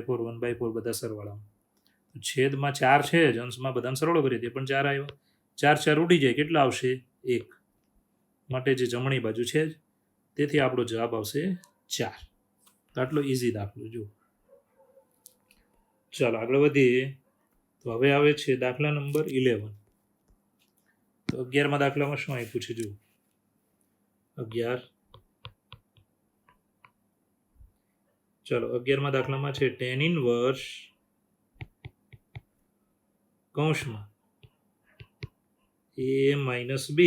4 1/4 બધા સરવાળામાં છેદમાં 4 છે જ, અંશમાં બધાને સરવાળો કરીએ તે પણ 4 આવ્યો. 4 4 ઉડી જાય, કેટલા આવશે? 1. માટે જે જમણી બાજુ છે જ, તેથી આપણો જવાબ આવશે 4. તો આટલો ઇઝી દાખલો. જો ચાલો આગળ વધીએ. તો હવે આવે છે દાખલા નંબર 11. તો 11માં દાખલામાં શું આપ્યું છે? જો 11. ચાલો 11માં દાખલામાં છે tan ઇનવર્સ કૌંસમાં a માઇનસ b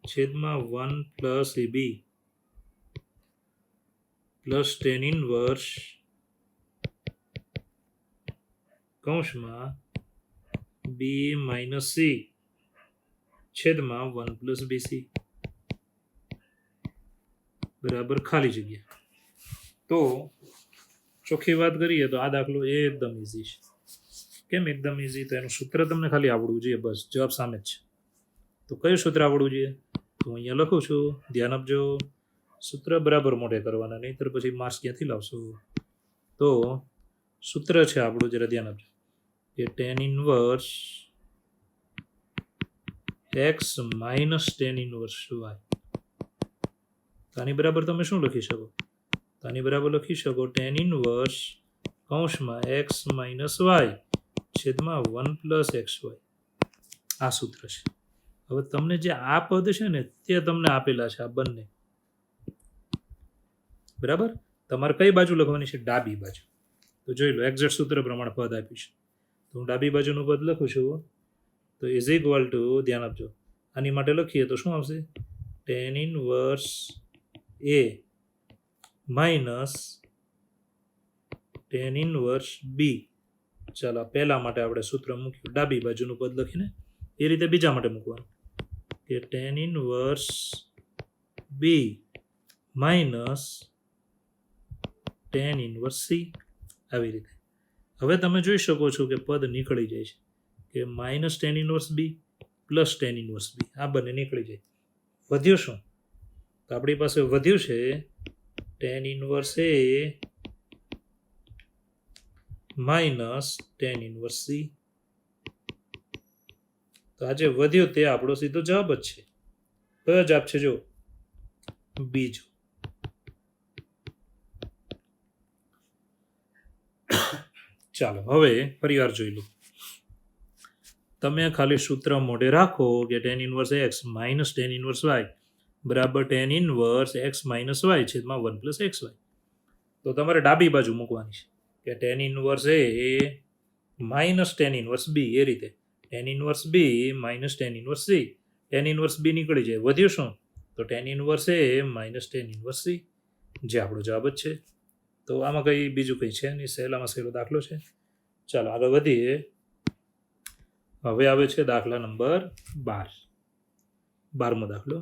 છેદમાં 1 plus ab plus tan inverse કૌંસમાં b માઇનસ c છેદમાં 1 પ્લસ bc બરાબર ખાલી જગ્યા. તો ચોખ્ખી વાત કરીએ તો આ દાખલો એકદમ ઇઝી છે. કેમ એકદમ ઇઝી? તો એનું સૂત્ર તમને ખાલી આવડવું જોઈએ, બસ. જવાબ સામે જ છે. તો કયું સૂત્ર આવડવું જોઈએ? તો અહીંયા લખું છું, ધ્યાન આપજો. સૂત્ર બરાબર મોઢે કરવાના, નહીંતર પછી માર્ક્સ ક્યાંથી લાવશો? તો સૂત્ર છે આપણું, જરા ધ્યાન આપજો, કે tan inverse x minus tan inverse y. તો આની બરાબર તમે શું લખી શકો? તો આની બરાબર લખી શકો tan ઇનવર્સ કૌંસમાં એક્સ માઇનસ વાય છેદમાં 1 પ્લસ એક્સ વાય. આ સૂત્ર છે. હવે તમને જે આ પદ છે ને તે તમને આપેલા છે, આ બંને. બરાબર? તમારે કઈ બાજુ લખવાની છે? ડાબી બાજુ. તો જોઈ લો, એક્ઝેક્ટ સૂત્ર પ્રમાણે પદ આપ્યું છે. તો હું ડાબી બાજુનું પદ લખું છું. તો ઇઝ ઇક્વલ ટુ, ધ્યાન આપજો, આની માટે લખીએ તો શું આવશે? tan inverse a minus tan inverse b. ચાલો પહેલા માટે આપણે સૂત્ર મૂક્યું, ડાબી બાજુનું પદ લખીને. એ રીતે બીજા માટે મૂકવાનું, કે tan inverse b minus tan inverse c. આવી રીતે. હવે તમે જોઈ શકો છો કે પદ નીકળી જાય છે, કે minus tan inverse b plus tan inverse b. આ બંને નીકળી જાય. વધ્યું શું? તો આપણી પાસે વધ્યું છે tan inverse a minus tan inverse c. તો આ જે વધ્યું તે આપણો સીધો જવાબ જ છે. કયો જવાબ છે? જો બીજો. ચાલો હવે ફરીવાર જોઈ લો. તમે ખાલી સૂત્ર મોઢે રાખો કે tan inverse x minus tan inverse y બરાબર tan inverse x minus y છેદમાં 1 પ્લસ એક્સ વાય. તો તમારે ડાબી બાજુ મૂકવાની છે, કે tan inverse A minus tan inverse B. એ રીતે tan inverse B minus tan inverse C. tan inverse B નીકળી જાય. વધ્યું શું? તો tan inverse A minus tan inverse C, જે આપણો જવાબ જ છે. તો આમાં કંઈ બીજું કંઈ છે નહીં, સહેલામાં સહેલો દાખલો છે. ચાલો આગળ વધીએ. હવે આવે છે દાખલા નંબર 12. 12મો દાખલો.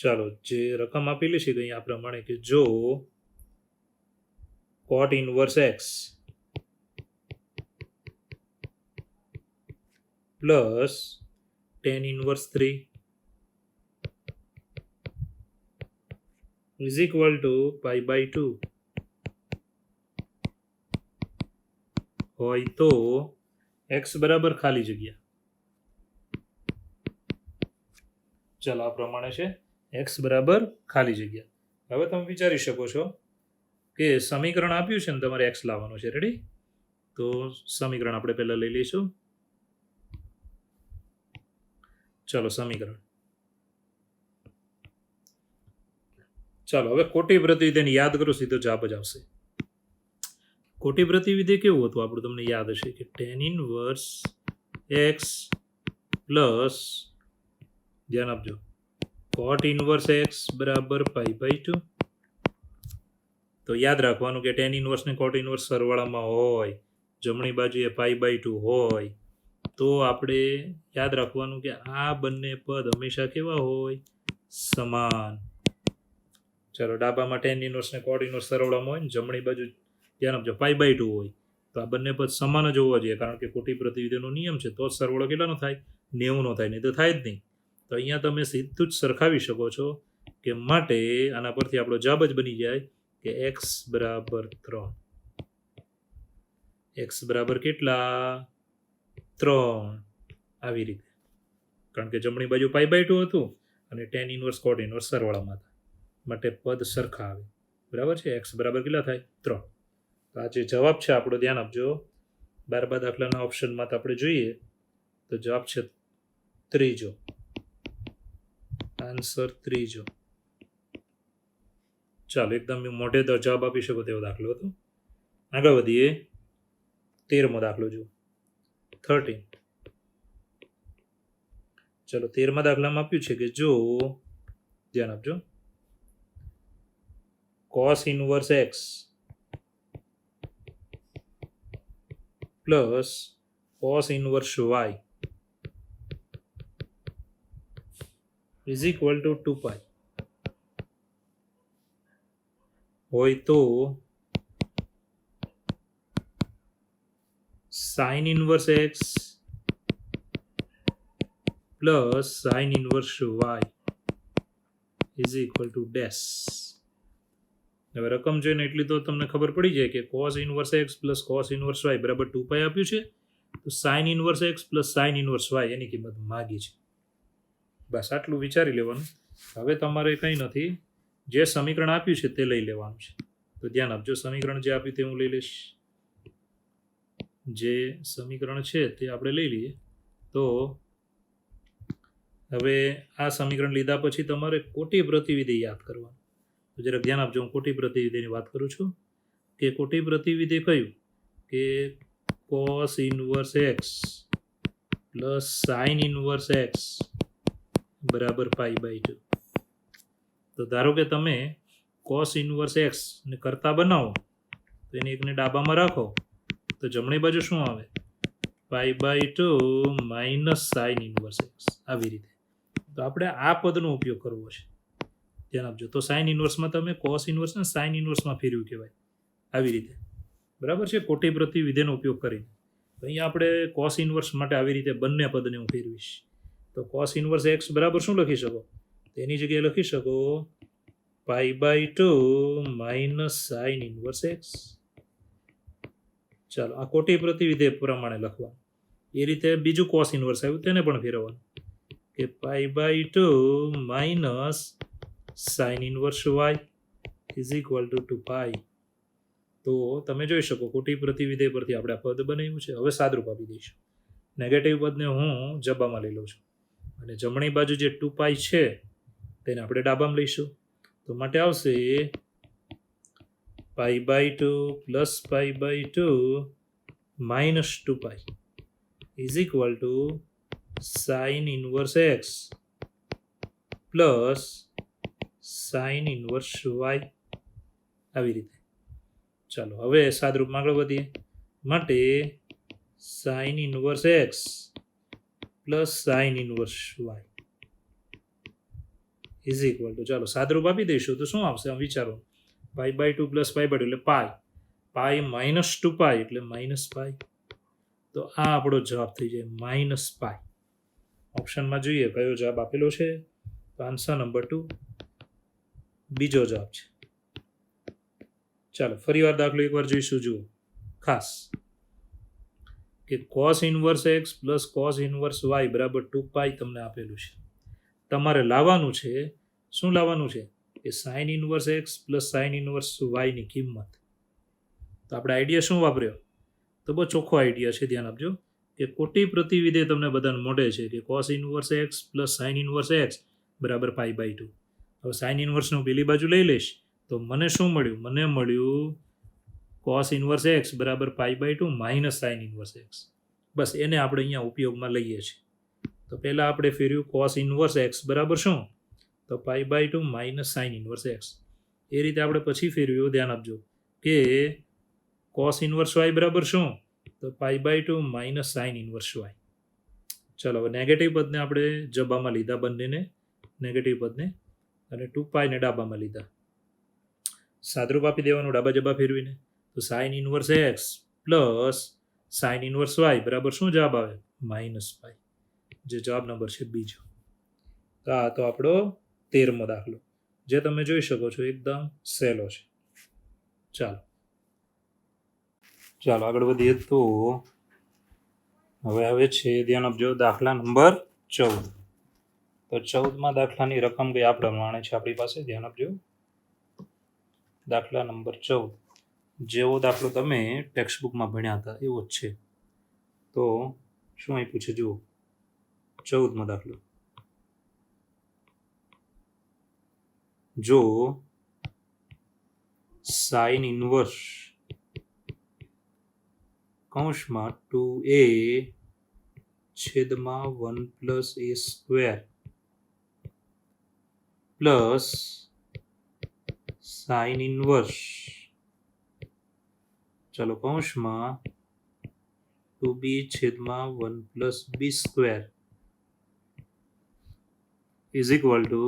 ચાલો, જે રકમ આપેલી છે કંઈ આ પ્રમાણે, કે જો cot inverse x plus tan inverse 3 is equal to pi by 2 હોય તો એક્સ બરાબર ખાલી જગ્યા. ચાલો આ પ્રમાણે છે, એક્સ બરાબર ખાલી જગ્યા. હવે તમે વિચારી શકો છો કે સમીકરણ આપ્યું છે ને તમારે એક્સ લાવવાનું છે. રેડી? તો સમીકરણ આપણે પહેલાં લઈ લઈશું. ચાલો સમીકરણ. ચાલો હવે કોટી પ્રતિવિધિને યાદ કરો, સીધો જવાબ જ આવશે. કોટી પ્રતિવિધિ કેવું હતું આપણું? તમને યાદ હશે કે tan ઇનવર્સ એક્સ પ્લસ, ધ્યાન આપજો, cot ઇનવર્સ એક્સ બરાબર પાઈ બાય 2. તો યાદ રાખવાનું કે tan ઇનવર્સ ને cot ઇનવર્સ સરવાળામાં હોય, જમણી બાજુએ પાઈ બાય 2 હોય, તો આપણે યાદ રાખવાનું કે આ બંને પદ હંમેશા કેવા હોય? સમાન. ચાલો, ડાબામાં ટેન ઇનવર્સ ને કોડ ઇનવર્સ સરવાળામાં હોય ને જમણી બાજુ ધ્યાન આપજો π/2 હોય, તો આ બંને પદ સમાન જ હોવા જોઈએ, કારણ કે કોટી પ્રતિવિધિનો નિયમ છે. તો જ સરવાળો કેટલાનો થાય? 90 નો થાય, નહીં તો થાય જ નહીં. તો અહીંયા તમે સીધું જ સરખાવી શકો છો કે માટે આના પરથી આપણો જવાબ જ બની જાય કે x બરાબર 3. x બરાબર કેટલા? 3. આવી રીતે, કારણ કે જમણી બાજુ π/2 હતું અને ટેન ઇનવર્સ કોટ ઇનવર્સ સરવાળામાં હતા, માટે પદ સરખા આવે. બરાબર છે? x બરાબર કેટલા થાય? 3. તો આ જે જવાબ છે આપણો, ધ્યાન આપજો, 12 દાખલાના ઓપ્શનમાં તો આપણે જોઈએ તો જવાબ છે ત્રીજો. આન્સર ત્રીજો. ચાલો, એકદમ મોઢે તો જવાબ આપી શકો તેવો દાખલો હતો. આગળ વધીએ. 13મો દાખલો જુઓ. 13. ચલો, 13મા દાખલામાં આપ્યું છે કે જો, ધ્યાન આપજો, cos inverse x plus cos inverse y is equal to 2π હોય તો sin inverse x plus sin inverse y is equal to dash. હવે રકમ જોઈને એટલી તો તમને ખબર પડી જાય કે cos inverse x plus cos inverse y બરાબર 2π આપ્યું છે, તો sin inverse x plus sin inverse y એની કિંમત માગી છે. બસ આટલું વિચારી લેવાનું. હવે તમારે કંઈ નથી, જે સમીકરણ આપ્યું છે તે લઈ લેવાનું છે. તો ધ્યાન આપજો, સમીકરણ જે આપ્યું તે હું લઈ લઈશ. જે સમીકરણ છે તે આપણે લઈ લઈએ. તો હવે આ સમીકરણ લીધા પછી તમારે કોટી પ્રતિવિધિ યાદ કરવાનું. તો જરાક ધ્યાન આપજો, હું કોટી પ્રતિવિધિની વાત કરું છું કે કોટી પ્રતિવિધિ કયું કે cos inverse x plus sin inverse x બરાબર π/2. તો ધારો કે તમે cos ઇનવર્સ x ને કરતા બનાવો તો એને એકને ડાબામાં રાખો, તો જમણી બાજુ શું આવે? π/2 માઇનસ sin ઇનવર્સ x. આવી રીતે. તો આપણે આ પદનો ઉપયોગ કરવો છે. ધ્યાન આપજો. તો સાઇન ઇનવર્સમાં તમે cos ઇનવર્સને સાઇન ઇનવર્સમાં ફેરવ્યું કહેવાય. આવી રીતે. બરાબર છે? કોટી પ્રતિવિધિનો ઉપયોગ કરીને. તો અહીંયા આપણે cos ઇનવર્સ માટે આવી રીતે બંને પદને હું ફેરવીશ. તો cos ઇનવર્સ x બરાબર શું લખી શકો? તેની જગ્યાએ લખી શકો π/2 માઇનસ સાઇન ઇનવર્સ x. ચાલો, આ કોટી પ્રતિવિધિ પ્રમાણે લખવાનું. એ રીતે બીજું cos ઇનવર્સ આવ્યું તેને પણ ફેરવવાનું કે π/2 minus sine inverse y is equal to 2π. તો તમે જોઈ શકો કોટી પ્રતિવિધિ પરથી આપણે આ પદ બનાવ્યું છે. હવે સાદરૂપ આપી દઈશું. નેગેટિવ પદને હું જબામાં લઈ લઉં છું અને જમણી બાજુ જે 2π છે તેને આપણે ડાબામાં લઈશું. તો માટે આવશે π/2 plus π/2 minus 2π is equal to sine inverse x plus sine inverse y. આવી રીતે. ચાલો, હવે સાદરૂપમાં આગળ વધીએ. માટે sine inverse x plus sine inverse y is equal to, ચાલો સાદરૂપ આપી દઈશું તો શું આવશે? આમ વિચારો, π/2 પ્લસ π/2 એટલે π માઇનસ 2π એટલે માઇનસ π. તો આ આપણો જવાબ થઈ જાય માઇનસ π. ઓપ્શનમાં જોઈએ કયો જવાબ આપેલો છે. તો આન્સર નંબર 2 બીજો જવાબ છે. ચાલો, ફરી વાર દાખલો એકવાર જોઈશું. જુઓ ખાસ કે cos inverse x plus cos inverse y બરાબર 2π તમને આપેલું છે. તમારે લાવવાનું છે, શું લાવવાનું છે? કે sign inverse x plus sine inverse y ની કિંમત. તો આપણે આઈડિયા શું વાપર્યો? તો બહુ ચોખ્ખો આઈડિયા છે. ધ્યાન આપજો કે કોટી પ્રતિવિધિ તમને બધાને મોઢે છે કે cos inverse x plus sine inverse x બરાબર π/2. હવે સાઇન ઇનવર્સનું પેલી બાજુ લઈ લઈશ તો મને શું મળ્યું? મને મળ્યું cos ઇનવર્સ x બરાબર π/2 માઇનસ સાઇન ઇનવર્સ x. બસ એને આપણે અહીંયા ઉપયોગમાં લઈએ છીએ. તો પહેલાં આપણે ફેર્યું cos ઇનવર્સ x બરાબર શું? તો π/2 માઇનસ સાઇન ઇનવર્સ x. એ રીતે આપણે પછી ફેરવ્યું. ધ્યાન આપજો કે cos ઇનવર્સ y બરાબર શું? તો π/2 માઇનસ સાઇન ઇનવર્સ y. ચાલો હવે નેગેટિવ પદને આપણે જબામાં લીધા, બંનેને નેગેટિવ પદને, અને 2π ને ડાબામાં લીધા. સાદરૂપ આપી દેવાનું ડાબા જબા ફેરવીને. તો sine inverse x plus sine inverse y બરાબર શું જવાબ આવે? -π, જે જવાબ નંબર છે બીજો. તો આ તો આપણો 13મો દાખલો, જે તમે જોઈ શકો છો એકદમ સહેલો છે. ચાલો આગળ વધીએ. તો હવે આવે છે, ધ્યાન આપજો, દાખલા નંબર 14. તો 14મા દાખલાની રકમ કઈ આ પ્રમાણે છે આપણી પાસે, ધ્યાન આપજો. દાખલા નંબર 14 જેવો દાખલો તમે ટેક્સ્ટબુકમાં ભણ્યા હતા એવો જ છે. તો શું આપ્યું છે જુઓ, 14મો દાખલો. જો સાઇન ઇનવર્સ કૌંસમાં 2a છેદમાં 1 + a² પ્લસ સાઇન ઇનવર્સ, ચાલો કૌંસમાં 2b છેદમાં 1 + b² is equal two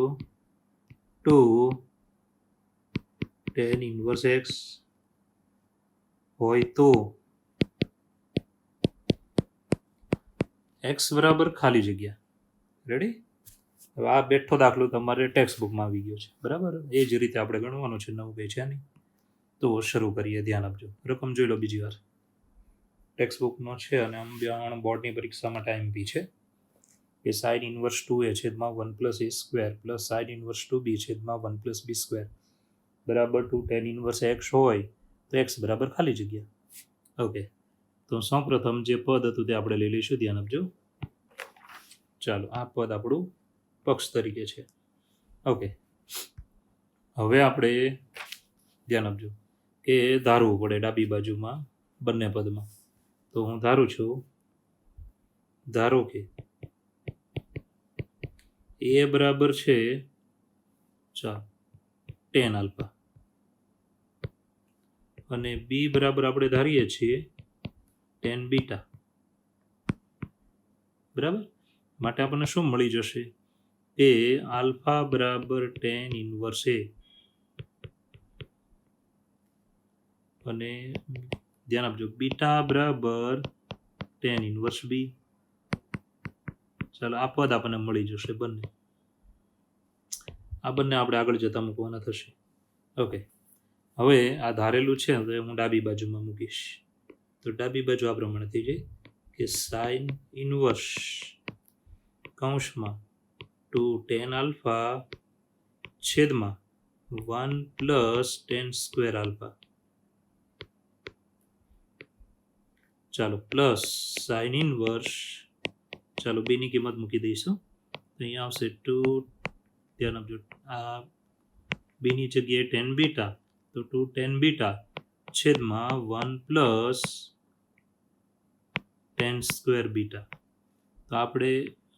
2 tan inverse x હોય તો x બરાબર ખાલી જગ્યા. રેડી? હવે આ બેઠો દાખલો તમારે ટેક્સ્ટબુકમાં આવી ગયો છે, બરાબર? એ જ રીતે આપણે ગણવાનું છે, નવું કંઈ છે નહીં. તો શરૂ કરીએ, ધ્યાન આપજો. રકમ જોઈ લો બીજી વાર. ટેક્સ્ટબુકનો છે અને આમ બોર્ડની પરીક્ષામાં ટાઈમ બી છે કે સાઇન ઇનવર્સ 2a છેદમાં 1 + a² plus sine inverse 2b છેદમાં 1 + b² બરાબર 2 tan ઇનવર્સ x હોય તો x બરાબર ખાલી જગ્યા. ઓકે, તો સૌપ્રથમ જે પદ હતું તે આપણે લઈ લઈશું, ધ્યાન આપજો. ચાલો, આ પદ આપણું પક્ષ તરીકે છે. ઓકે, હવે આપણે ધ્યાન આપજો કે ધારવું પડે ડાબી બાજુમાં બંને પદમાં. તો હું ધારું છું, ધારો કે a બરાબર છે tan આલ્ફા અને b બરાબર આપણે ધારીએ છીએ tan બીટા. બરાબર? માટે આપણને શું મળી જશે કે આલ્ફા બરાબર tan ઇનવર્સ a અને ધ્યાન આપજો બીટા બરાબર tan ઇનવર્સ b. ચાલો, આ પદ આપણને મળી જશે બંને. આ બંને આપણે આગળ જતા મૂકવાના થશે. ઓકે, હવે આ ધારેલું છે તો હું ડાબી બાજુમાં મૂકીશ. તો ડાબી બાજુ આ પ્રમાણે થઈ જાય કે સાઇન ઇનવર્સ કૌંસમાં 2 tan આલ્ફા છેદમાં 1 + tan² આલ્ફા, ચાલો, પ્લસ સાઇન ઇનવર્સ, ચાલો બીની કિંમત મૂકી દઈશું. તો અહીંયા આવશે 2, ધ્યાન આપજો, આ બીની જગ્યાએ tan બીટા, તો 2 tan બીટા છેદમાં 1 + tan² બીટા. તો આપણે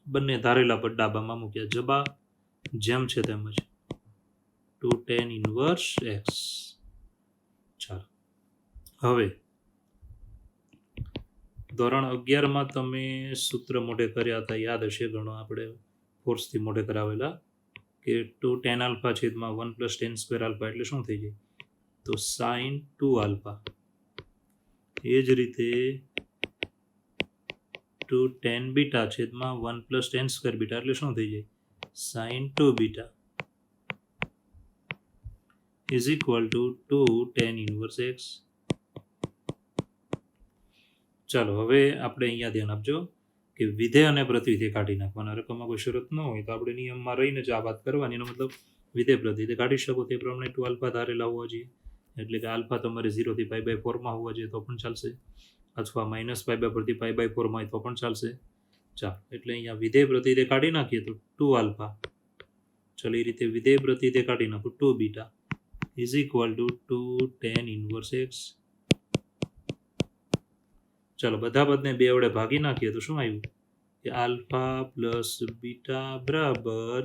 બંને ધારેલા પર ડાબામાં મૂક્યા, જબા જેમ છે તેમ જ 2 tan ઇનવર્સ x. ચાલો, હવે ધોરણ 11માં તમે સૂત્ર મોઢે કર્યા હતા, યાદ હશે ઘણો, આપણે ફોર્સથી મોઢે કરાવેલા કે 2 tan આલ્ફા છેદમાં 1 + tan² આલ્ફા એટલે શું થઈ જાય? તો sin 2 આલ્ફા. એ જ રીતે 2 tan બીટા છેદમાં 1 + tan² બીટા એટલે શું થઈ જાય? sin 2 beta is equal two 2 tan inverse x. ચાલો, હવે આપણે અહીંયા ધ્યાન આપજો કે વિધેય અને પ્રતિવિધેય કાઢી નાખવાના. રકમમાં કોઈ શરત ન હોય તો આપણે નિયમમાં રહીને જ આ વાત કરવાની. એનો મતલબ વિધેય પ્રતિવિધેય કાઢી શકો તે પ્રમાણે 2 આલ્ફા ધારેલા હોવા જોઈએ. એટલે કે આલ્ફા તમારે 0 થી π/4માં હોવા જોઈએ તો પણ ચાલશે, અથવા -π/4 થી π/4માં હોય તો પણ ચાલશે. ચાલો, એટલે અહીંયા વિધેય પ્રતિવિધેય કાઢી નાખીએ તો 2 આલ્ફા, ચાલો એ રીતે વિધેય પ્રતિવિધેય કાઢી નાખો 2 beta is equal two 2 tan inverse x. ચાલો, બધા પદને 2 વડે ભાગી નાખીએ તો શું આવ્યું કે આલ્ફા પ્લસ બીટા બરાબર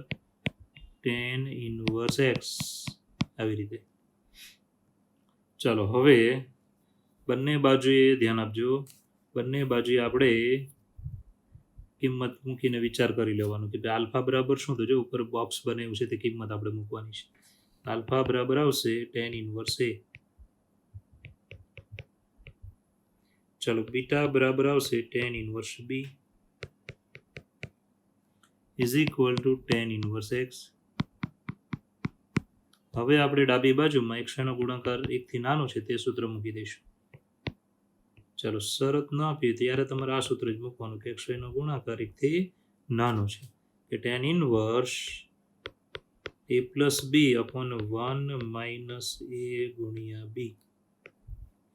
tan ઇનવર્સ x. આવી રીતે. ચાલો, હવે બંને બાજુએ ધ્યાન આપજો, બંને બાજુએ આપણે કિંમત મૂકીને વિચાર કરી લેવાનું કે આલ્ફા બરાબર શું, તો જો ઉપર બોક્સ બનાવ્યું છે તે કિંમત આપણે મૂકવાની છે. આલ્ફા બરાબર આવશે tan ઇન્વર્સ a. ચલો બીટા બરાબર આવશે tan inverse b is equal two tan inverse x. હવે આપણે ડાબી બાજુમાં x નો ગુણાકાર 1 થી નાનો છે તે સૂત્ર મૂકી દઈશું. ચલો શરત ન આપીએ ત્યારે તમારે આ સૂત્ર જ મૂકવાનું કે x નો ગુણાકાર 1 થી નાનો છે કે tan inverse a plus b upon 1 minus a ગુણ્યા b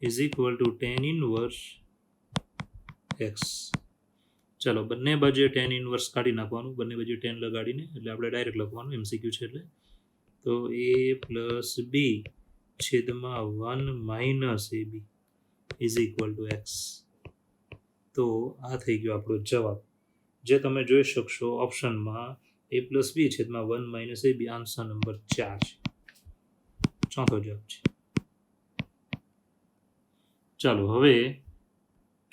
is equal two tan inverse x. ચલો બંને બાજુએ tan ઇન્વર્સ કાઢી નાખવાનું, બંને બાજુ tan લગાડીને, એટલે આપણે ડાયરેક્ટ લખવાનું MCQ છે એટલે. તો a પ્લસ b છેદમાં 1 minus ab is equal two x. તો આ થઈ ગયો આપણો જવાબ, જે તમે જોઈ શકશો ઓપ્શનમાં a પ્લસ b છેદમાં 1 માઇનસ ab આન્સર નંબર 4 છે, ચોથો જવાબ છે. ચાલો હવે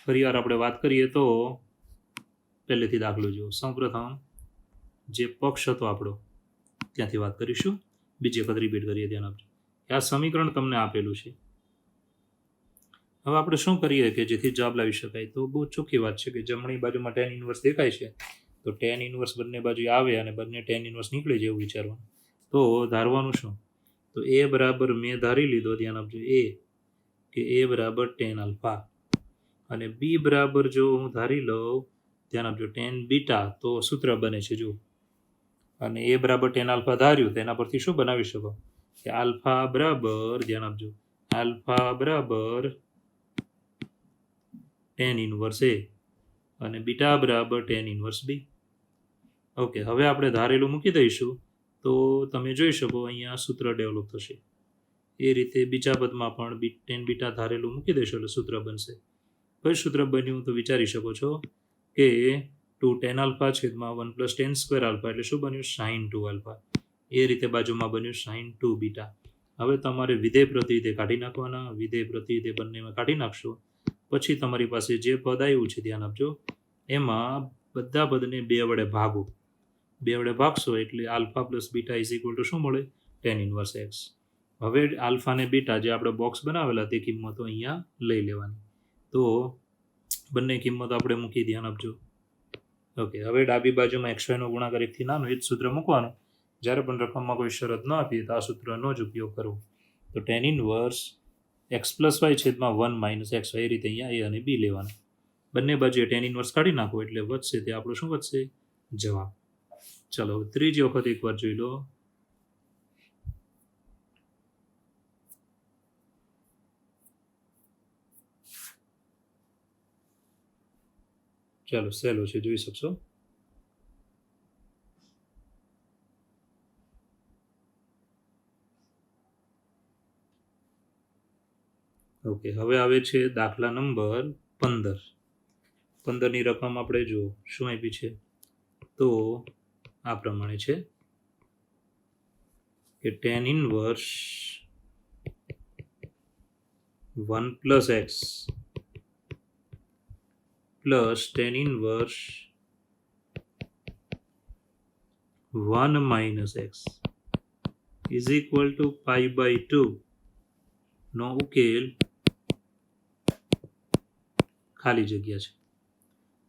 ફરીવાર આપણે વાત કરીએ તો પહેલેથી દાખલો જુઓ. સૌપ્રથમ જે પક્ષ હતો આપણો ત્યાંથી વાત કરીશું, બીજી વખત રિપીટ કરીએ. ધ્યાન આપજો. આ સમીકરણ તમને આપેલું છે. હવે આપણે શું કરીએ કે જેથી જવાબ લાવી શકાય, તો બહુ ચોખ્ખી વાત છે કે જમણી બાજુમાં tan ઇન્વર્સ દેખાય છે તો tan ઇન્વર્સ બંને બાજુ આવે અને બંને tan ઇન્વર્સ નીકળે છે એવું વિચારવાનું. તો ધારવાનું શું, તો a બરાબર મેં ધારી લીધો, ધ્યાન આપજો, a કે a બરાબર tan આલ્ફા, અને b બરાબર જો હું ધારી લઉં, ધ્યાન આપજો, tan બીટા, તો સૂત્ર બને છે જો. અને a બરાબર tan આલ્ફા ધાર્યું તો એના પરથી શું બનાવી શકો કે આલ્ફા બરાબર, ધ્યાન આપજો, આલ્ફા બરાબર tan ઇન્વર્સ a અને બીટા બરાબર tan ઇન્વર્સ b. ઓકે, હવે આપણે ધારેલું મૂકી દઈશું તો તમે જોઈ શકો અહીંયા સૂત્ર ડેવલપ થશે. એ રીતે બીજા પદમાં પણ tan બીટા ધારેલું મૂકી દેશો એટલે સૂત્ર બનશે. કયું સૂત્ર બન્યું તો વિચારી શકો છો કે 2 tan આલ્ફા છેદમાં 1 પ્લસ tan સ્ક્વેર આલ્ફા એટલે શું બન્યું, sin 2 આલ્ફા. એ રીતે બાજુમાં બન્યું sin 2 બીટા. હવે તમારે વિધેય પ્રતિવિધેય કાઢી નાખવાના, વિધેય પ્રતિવિધેય બંનેમાં કાઢી નાખશો પછી તમારી પાસે જે પદ આવ્યું છે, ધ્યાન આપજો, એમાં બધા પદને 2 વડે ભાગો. 2 વડે ભાગશો એટલે alpha plus beta is equal two શું મળે, tan ઇન્વર્સ x. હવે આલ્ફા અને બીટા જે આપણે બોક્સ બનાવેલા તે કિંમતો અહીંયા લઈ લેવાની. તો બંને કિંમતો આપણે મૂકી, ધ્યાન આપજો. ઓકે, હવે ડાબી બાજુમાં xy નો ગુણાકાર 1 થી નાનો એ જ સૂત્ર મૂકવાનું. જ્યારે પણ રકમમાં કોઈ શરત ન આપીએ તો આ સૂત્રનો જ ઉપયોગ કરવો. તો tan inverse x plus y છેદમાં 1 માઇનસ x એ રીતે અહીંયા a અને b લેવાના. બંને બાજુએ tan ઇન્વર્સ કાઢી નાખો એટલે વધશે તે આપણું શું વધશે, જવાબ. ચલો ત્રીજી વખત એકવાર જોઈ લો. ચાલો સહેલો છે, જોઈ શકશો. ઓકે, હવે આવે છે દાખલા નંબર 15. 15ની રકમ આપણે જો શું આપી છે, તો આ પ્રમાણે છે કે tan inverse 1 plus x plus tan inverse 1 minus x is equal to π/2 નો ઉકેલ ખાલી જગ્યા છે.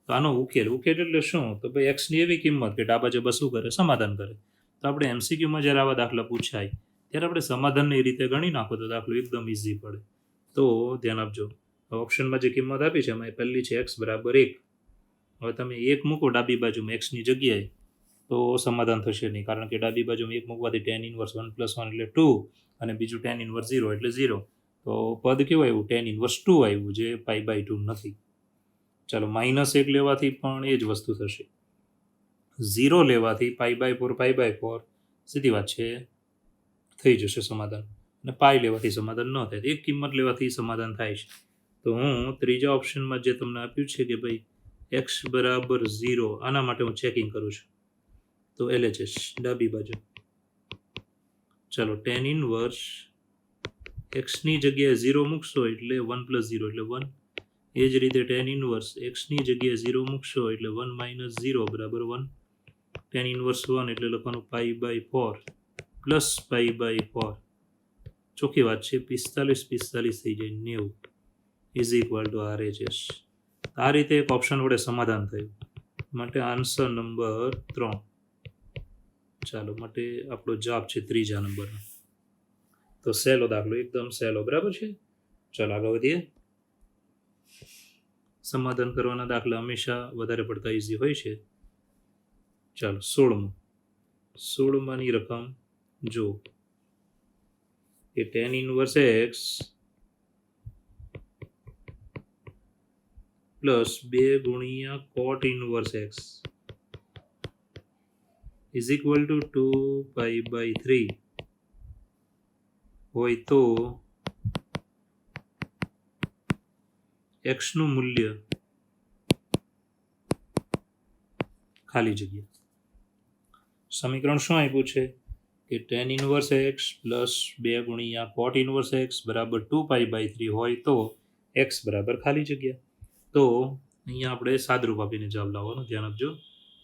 તો આનો ઉકેલ એટલે શું, તો ભાઈ એક્સની એવી કિંમત કે ડાબા જબા શું કરે, સમાધાન કરે. તો આપણે MCQમાં જ્યારે આવા દાખલા પૂછાય ત્યારે આપણે સમાધાનની રીતે ગણી નાખો તો દાખલો એકદમ ઇઝી પડે. તો ધ્યાન આપજો, ઓપ્શનમાં જે કિંમત આપી છે એમાં પહેલી છે x બરાબર 1. હવે તમે 1 મૂકો ડાબી બાજુમાં એક્સની જગ્યાએ તો સમાધાન થશે નહીં, કારણ કે ડાબી બાજુમાં 1 મૂકવાથી tan ઇન્વર્સ 1 પ્લસ 1 એટલે 2 અને બીજું tan ઇન્વર્સ 0 એટલે 0. તો પદ કેવું આવ્યું, tan ઇન્વર્સ 2 આવ્યું, જે π/2 નથી. ચાલો -1 લેવાથી પણ એ જ વસ્તુ થશે. 0 લેવાથી π/4 સીધી વાત છે થઈ જશે સમાધાન, અને પાઈ લેવાથી સમાધાન ન થાય. એક કિંમત લેવાથી સમાધાન થાય છે. તો હું ત્રીજા ઓપ્શનમાં જે તમને આપ્યું છે કે ભાઈ x બરાબર 0, આના માટે હું ચેકિંગ કરું છું. તો LHS ડાબી બાજુ, ચાલો tan ઇન્વર્સ એક્સની જગ્યાએ 0 મૂકશો એટલે 1 પ્લસ 0 એટલે 1, એ જ રીતે ટેન ઇનવર્સ એક્સની જગ્યાએ 0 મૂકશો એટલે 1 માઇનસ 0 બરાબર 1. ટેન ઇનવર્સ 1 એટલે લખવાનું π/4 પ્લસ π/4. ચોખ્ખી વાત છે, 45 થઈ જાય 90 ઇઝ ઇક્વલ ટુ RHS. આ રીતે એક ઓપ્શન વડે સમાધાન થયું, માટે આન્સર નંબર 3. ચાલો, માટે આપણો જવાબ છે ત્રીજા નંબરનો. તો સહેલો દાખલો, એકદમ સહેલો, બરાબર છે. ચાલો આગળ વધીએ. સમાધાન કરવાના દાખલા હંમેશા વધારે પડતા ઇઝી હોય છે. ચાલો 16માની રકમ જો કે ટેન ઇનવર્સ એક્સ પ્લસ 2 ગુણ્યા cot inverse x is equal to 2π/3 હોય તો એક્સનું મૂલ્ય ખાલી જગ્યા. સમીકરણ શું આપ્યું છે કે ટેન ઇનવર્સ એક્સ પ્લસ 2 ગુણ્યા કોટ ઇનવર્સ એક્સ બરાબર 2π/3 હોય તો એક્સ બરાબર ખાલી જગ્યા. તો અહીંયા આપણે સાદરૂપ આપીને જવાબ લાવવાનો, ધ્યાન આપજો,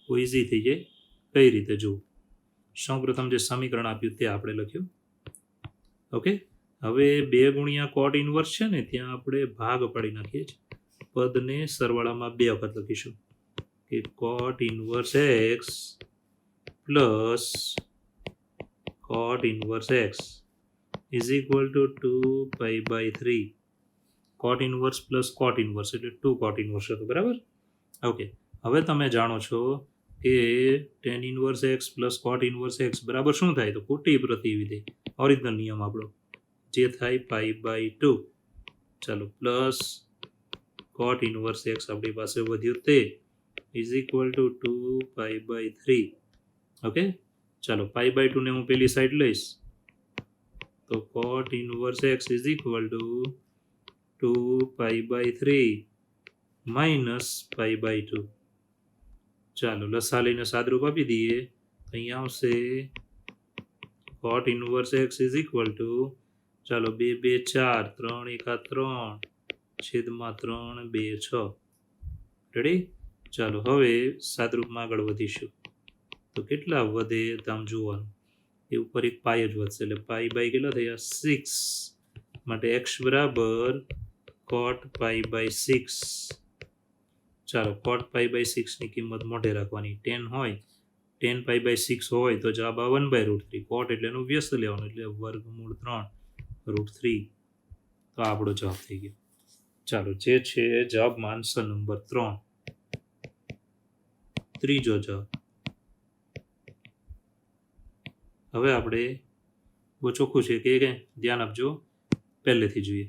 તો ઇઝી થઈ જાય. કઈ રીતે જુઓ, સૌપ્રથમ જે સમીકરણ આપ્યું તે આપણે લખ્યું. ઓકે, હવે 2 ગુણ્યા કોટ ઇનવર્સ છે ને, ત્યાં આપણે ભાગ પાડી નાખીએ છીએ. પદને સરવાળામાં 2 વખત લખીશું કે cot inverse x plus cot inverse x is equal to 2π/3. Cot inverse plus cot inverse એટલે 2 કોટ ઇનવર્સ હતું, બરાબર. ઓકે, હવે તમે જાણો છો કે tan inverse x plus cot inverse x બરાબર શું થાય, તો કોટી પ્રતિવિધેય, ઓરિજિનલ નિયમ આપણો જે થાય π/2. ચાલો, પ્લસ કોટ ઇનવર્સ એક્સ આપણી પાસે વધ્યું તે ઇઝ ઇક્વલ ટુ 2π/3. ઓકે, ચાલો π/2 ને હું પેલી સાઈડ લઈશ તો cot inverse x is equal to 2π/3 minus π/2. ચાલો લસા લઈને સાદરૂપ આપી દઈએ. અહીંયા આવશે cot inverse x is equal to, ચાલો 2 2 4, 3 1 3 છેદમાં 3 2 6. રેડી? ચાલો હવે સાદરૂપમાં આગળ વધીશું. તો કેટલા વધે આમ જોવાનું, એ ઉપર એક પાય જ વધશે એટલે π/, કેટલા થયા 6, માટે x બરાબર કોટ π/6. ચાલો કોટ π/6 ની કિંમત મોઢે રાખવાની. 10 હોય, 10 π/6 હોય તો જવાબ આ 1/√3. કોટ એટલે એનું વ્યસ્ત લેવાનું એટલે વર્ગમૂળ 3√3. તો આપણો જવાબ થઈ ગયો. ચાલો, જે છે જવાબમાં આન્સર નંબર 3, ત્રીજો જવાબ. હવે આપણે બહુ ચોખ્ખું છે કે ધ્યાન આપજો, પહેલેથી જોઈએ.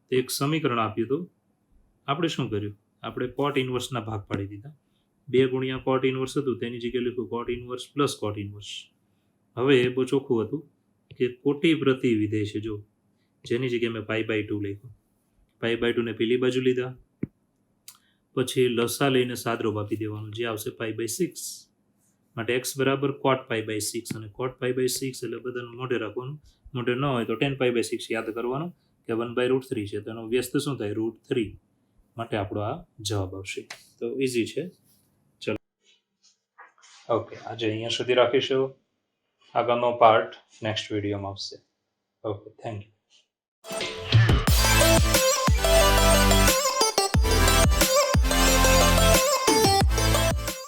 તો એક સમીકરણ આપ્યું હતું, આપણે શું કર્યું, આપણે કોટ ઇનવર્સના ભાગ પાડી દીધા. 2 ગુણ્યા કોટ ઇનવર્સ હતું તેની જગ્યાએ લખ્યું કોટ ઇનવર્સ પ્લસ કોટ ઇનવર્સ. હવે બહુ ચોખ્ખું હતું કે કોટી પ્રતિ વિધેય છે, જો જેની જગ્યાએ મેં π/2 લખ્યું. π/2 ને પેલી બાજુ લીધા, પછી લસા લઈને સાદરૂપ આપી દેવાનું, જે આવશે π/6. માટે x બરાબર કોટ π/6, અને કોટ π/6 એટલે બધાને મોઢે રાખવાનું. મોઢે ન હોય તો 10 π/6 યાદ કરવાનું કે 1/√3 છે, તો એનો વ્યસ્ત શું થાય √3. માટે આપણો આ જવાબ આવશે. તો ઇઝી છે. ચલો, ઓકે, આજે અહીંયા સુધી રાખીશું. આગળનો પાર્ટ નેક્સ્ટ વિડીયોમાં આવશે. Okay, thank you.